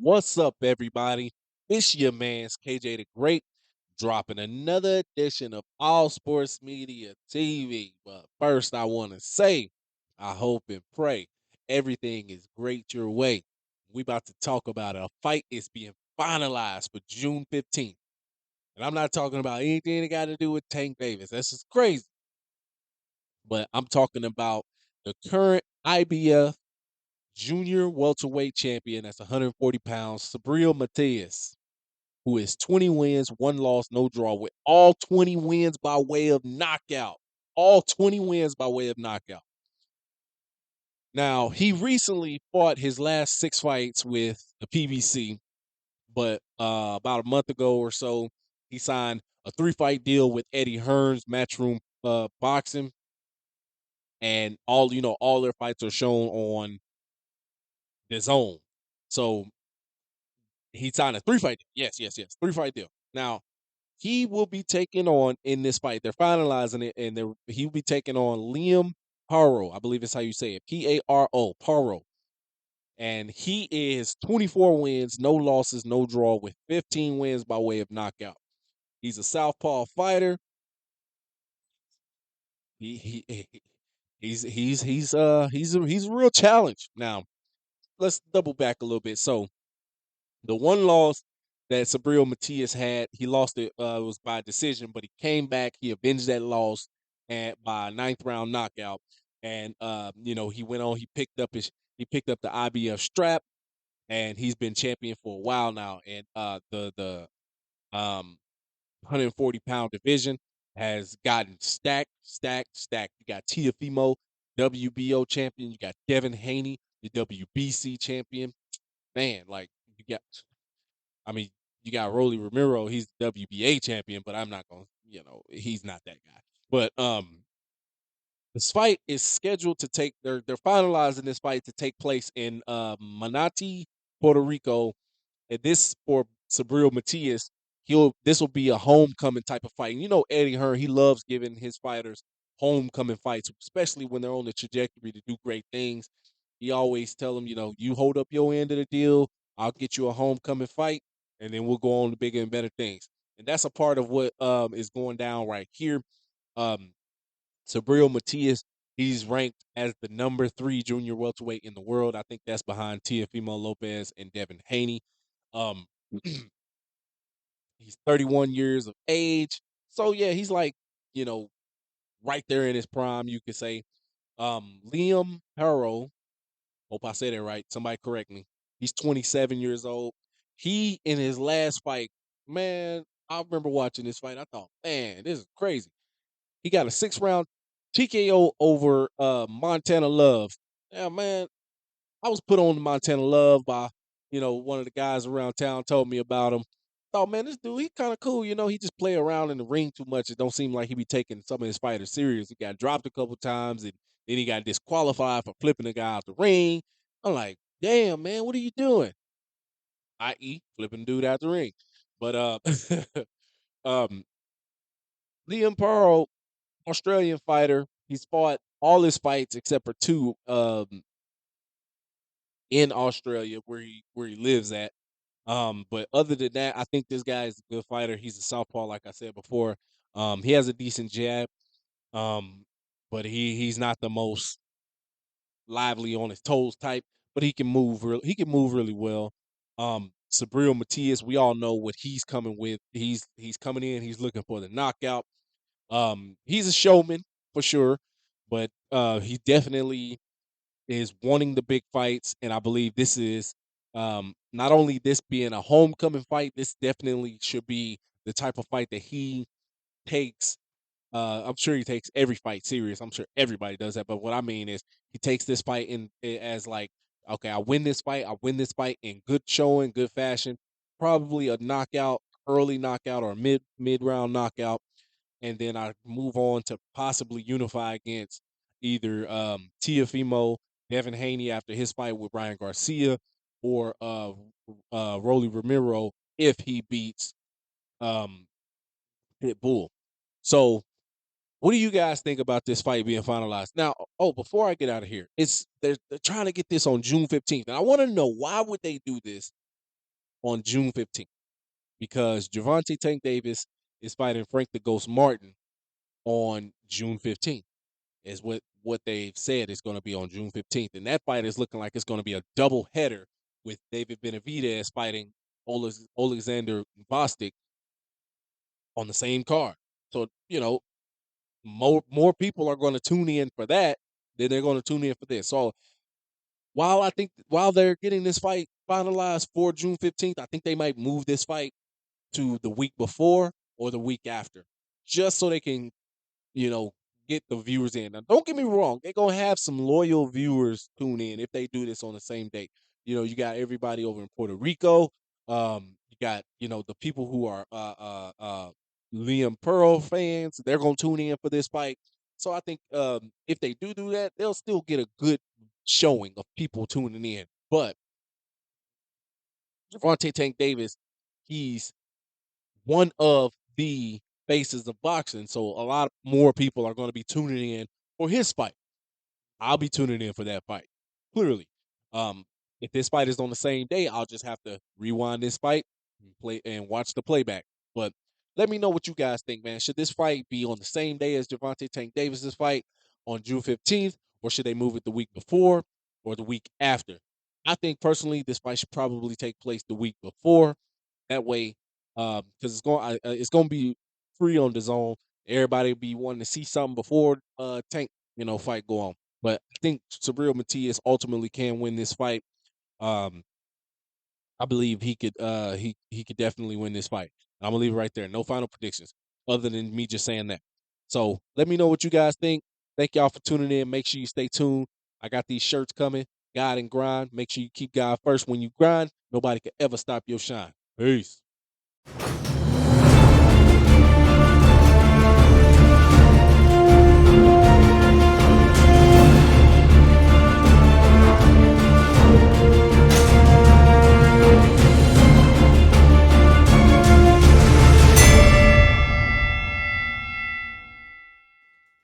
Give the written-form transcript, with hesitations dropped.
What's up, everybody? It's your man's KJ the Great, dropping another edition of All Sports Media TV. But first, I want to say, I hope and pray everything is great your way. We about to talk about a fight is being finalized for June 15th. And I'm not talking about anything that got to do with Tank Davis. That's just crazy. But I'm talking about the current IBF junior welterweight champion. That's 140 pounds, Subriel Matias, who is 20 wins, one loss, no draw, with all 20 wins by way of knockout. All 20 wins by way of knockout. Now, he recently fought his last 6 fights with the PBC, but about a month ago or so, he signed a 3-fight deal with Eddie Hearn's Matchroom Boxing, and all their fights are shown on the zone. So he signed a 3-fight deal. Yes, 3-fight deal. Now, he will be taking on in this fight. They're finalizing it, and he'll be taking on Liam Parro. I believe it's how you say it. Paro. Parro. And he is 24 wins, no losses, no draw, with 15 wins by way of knockout. He's a southpaw fighter. He's a real challenge. Now, let's double back a little bit. So, the one loss that Subriel Matias had, he lost it. It was by decision, but he came back. He avenged that loss and by a 9th-round knockout. And he went on. He picked up the IBF strap, and he's been champion for a while now. And the 140-pound division has gotten stacked. You got Tiafimo, WBO champion. You got Devin Haney, the WBC champion. Man, like you got I mean, you got Rolly Ramiro. He's the WBA champion, but I'm not going. He's not that guy. But this fight is scheduled to take. They're finalizing this fight to take place in Manatee, Puerto Rico. And this for Subriel Matias, this will be a homecoming type of fight. And Eddie Hearn, he loves giving his fighters homecoming fights, especially when they're on the trajectory to do great things. He always tell them, you hold up your end of the deal, I'll get you a homecoming fight, and then we'll go on to bigger and better things. And that's a part of what is going down right here. Um, Subriel Matias, he's ranked as the number 3 junior welterweight in the world. I think that's behind Teofimo Lopez and Devin Haney. Um, he's 31 years of age. So yeah, he's like, you know, right there in his prime, you could say. Liam Parro, hope I said it right. Somebody correct me. He's 27 years old. He in his last fight, man, I remember watching this fight. I thought, man, this is crazy. He got a 6-round TKO over Montana Love. Yeah, man, I was put on to Montana Love by, one of the guys around town told me about him. Thought, man, this dude, he kind of cool. He just play around in the ring too much. It don't seem like he be taking some of his fighters serious. He got dropped a couple times, and then he got disqualified for flipping the guy out the ring. I'm like, damn, man, what are you doing? I.e., flipping dude out the ring. But um, Liam Pearl, Australian fighter, he's fought all his fights except for 2 in Australia where he lives at. But other than that, I think this guy is a good fighter. He's a southpaw, like I said before. He has a decent jab, um, but he's not the most lively on his toes type. But he can move. He can move really well. Subriel Matias, we all know what he's coming with. He's coming in. He's looking for the knockout. He's a showman for sure, but he definitely is wanting the big fights, and I believe this is not only this being a homecoming fight, this definitely should be the type of fight that he takes. I'm sure he takes every fight serious. I'm sure everybody does that, but what I mean is he takes this fight as like, okay, I win this fight. I win this fight in good showing, good fashion, probably a knockout, early knockout or mid round knockout, and then I move on to possibly unify against either Tiafimo, Devin Haney after his fight with Ryan Garcia, or Rolly Ramiro if he beats um, Pitbull. So, what do you guys think about this fight being finalized? Now, before I get out of here, they're trying to get this on June 15th, and I want to know why would they do this on June 15th because Gervonta Tank Davis is fighting Frank the Ghost Martin on June 15th. Is what they've said is going to be on June 15th, and that fight is looking like it's going to be a double header with David Benavidez fighting Alexander Bostic on the same card. So more people are going to tune in for that than they're going to tune in for this. So while they're getting this fight finalized for June 15th, I think they might move this fight to the week before or the week after, just so they can you know, get the viewers in. Now, don't get me wrong, they're gonna have some loyal viewers tune in if they do this on the same day. You got everybody over in Puerto Rico. You got the people who are Liam Pearl fans. They're gonna tune in for this fight. So I think if they do that, they'll still get a good showing of people tuning in. But Javante Tank Davis, he's one of the faces of boxing. So a lot more people are going to be tuning in for his fight. I'll be tuning in for that fight. Clearly. Um, if this fight is on the same day, I'll just have to rewind this fight and play and watch the playback. But let me know what you guys think, man. Should this fight be on the same day as Gervonta Tank Davis's fight on June 15th, or should they move it the week before or the week after? I think personally this fight should probably take place the week before. That way, because it's going to be free on the zone. Everybody be wanting to see something before Tank fight go on. But I think Subriel Matias ultimately can win this fight. Um, I believe he could definitely win this fight. I'm gonna leave it right there. No final predictions other than me just saying that. So let me know what you guys think. Thank y'all for tuning in. Make sure you stay tuned. I got these shirts coming. God and grind. Make sure you keep God first when you grind. Nobody can ever stop your shine. Peace.